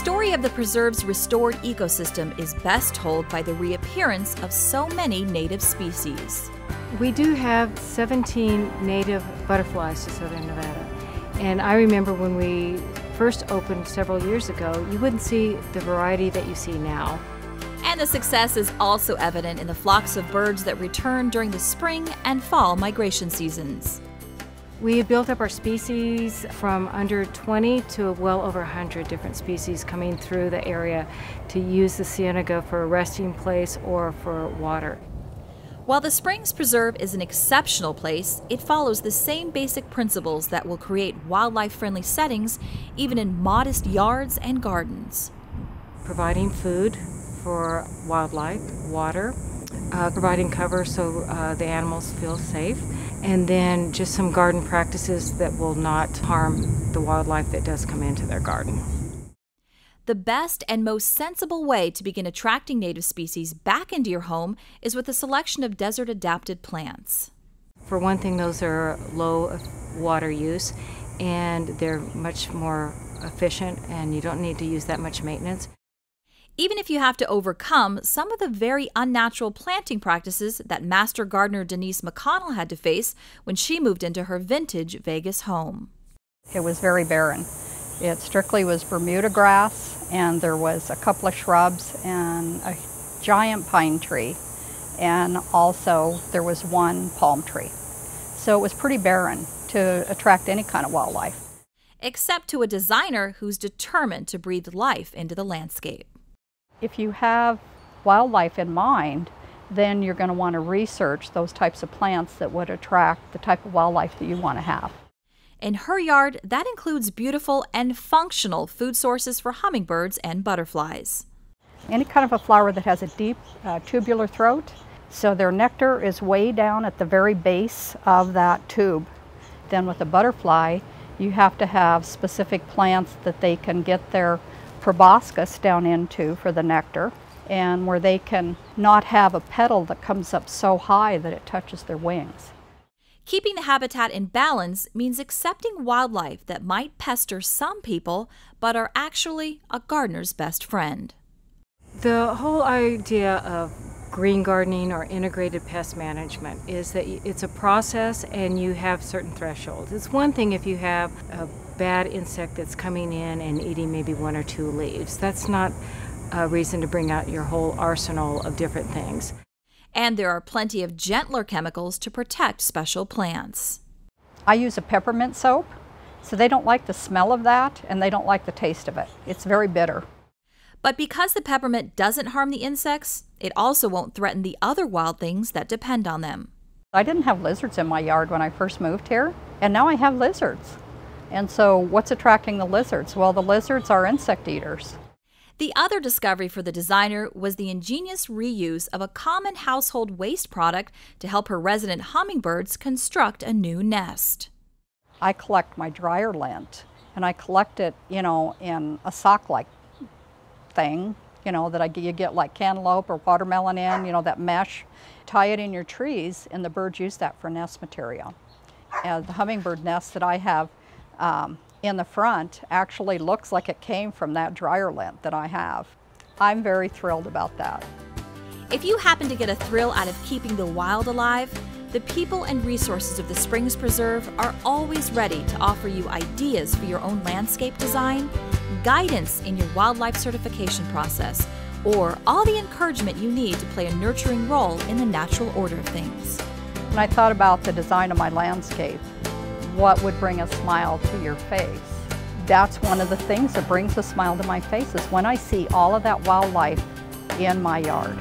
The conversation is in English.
story of the preserve's restored ecosystem is best told by the reappearance of so many native species. We do have 17 native butterflies to southern Nevada. And I remember when we first opened several years ago, you wouldn't see the variety that you see now. And the success is also evident in the flocks of birds that return during the spring and fall migration seasons. We have built up our species from under 20 to well over 100 different species coming through the area to use the Cienega for a resting place or for water. While the Springs Preserve is an exceptional place, it follows the same basic principles that will create wildlife-friendly settings even in modest yards and gardens. Providing food for wildlife, water, providing cover so the animals feel safe, and then just some garden practices that will not harm the wildlife that does come into their garden. The best and most sensible way to begin attracting native species back into your home is with a selection of desert-adapted plants. For one thing, those are low water use and they're much more efficient and you don't need to use that much maintenance. Even if you have to overcome some of the very unnatural planting practices that master gardener Denise McConnell had to face when she moved into her vintage Vegas home. It was very barren. It strictly was Bermuda grass, and there was a couple of shrubs and a giant pine tree, and also there was one palm tree. So it was pretty barren to attract any kind of wildlife. Except to a designer who's determined to breathe life into the landscape. If you have wildlife in mind, then you're going to want to research those types of plants that would attract the type of wildlife that you want to have. In her yard, that includes beautiful and functional food sources for hummingbirds and butterflies. Any kind of a flower that has a deep tubular throat, so their nectar is way down at the very base of that tube. Then with a butterfly, you have to have specific plants that they can get their proboscis down into for the nectar, and where they can not have a petal that comes up so high that it touches their wings. Keeping the habitat in balance means accepting wildlife that might pester some people, but are actually a gardener's best friend. The whole idea of green gardening or integrated pest management is that it's a process and you have certain thresholds. It's one thing if you have a bad insect that's coming in and eating maybe one or two leaves. That's not a reason to bring out your whole arsenal of different things. And there are plenty of gentler chemicals to protect special plants. I use a peppermint soap, so they don't like the smell of that and they don't like the taste of it. It's very bitter. But because the peppermint doesn't harm the insects, it also won't threaten the other wild things that depend on them. I didn't have lizards in my yard when I first moved here, and now I have lizards. And so what's attracting the lizards? Well, the lizards are insect eaters. The other discovery for the designer was the ingenious reuse of a common household waste product to help her resident hummingbirds construct a new nest. I collect my dryer lint, and I collect it, in a sock-like thing, that you get like cantaloupe or watermelon in, that mesh. Tie it in your trees, and the birds use that for nest material. And the hummingbird nest that I have in the front actually looks like it came from that dryer lint that I have. I'm very thrilled about that. If you happen to get a thrill out of keeping the wild alive, the people and resources of the Springs Preserve are always ready to offer you ideas for your own landscape design, guidance in your wildlife certification process, or all the encouragement you need to play a nurturing role in the natural order of things. When I thought about the design of my landscape, what would bring a smile to your face? That's one of the things that brings a smile to my face is when I see all of that wildlife in my yard.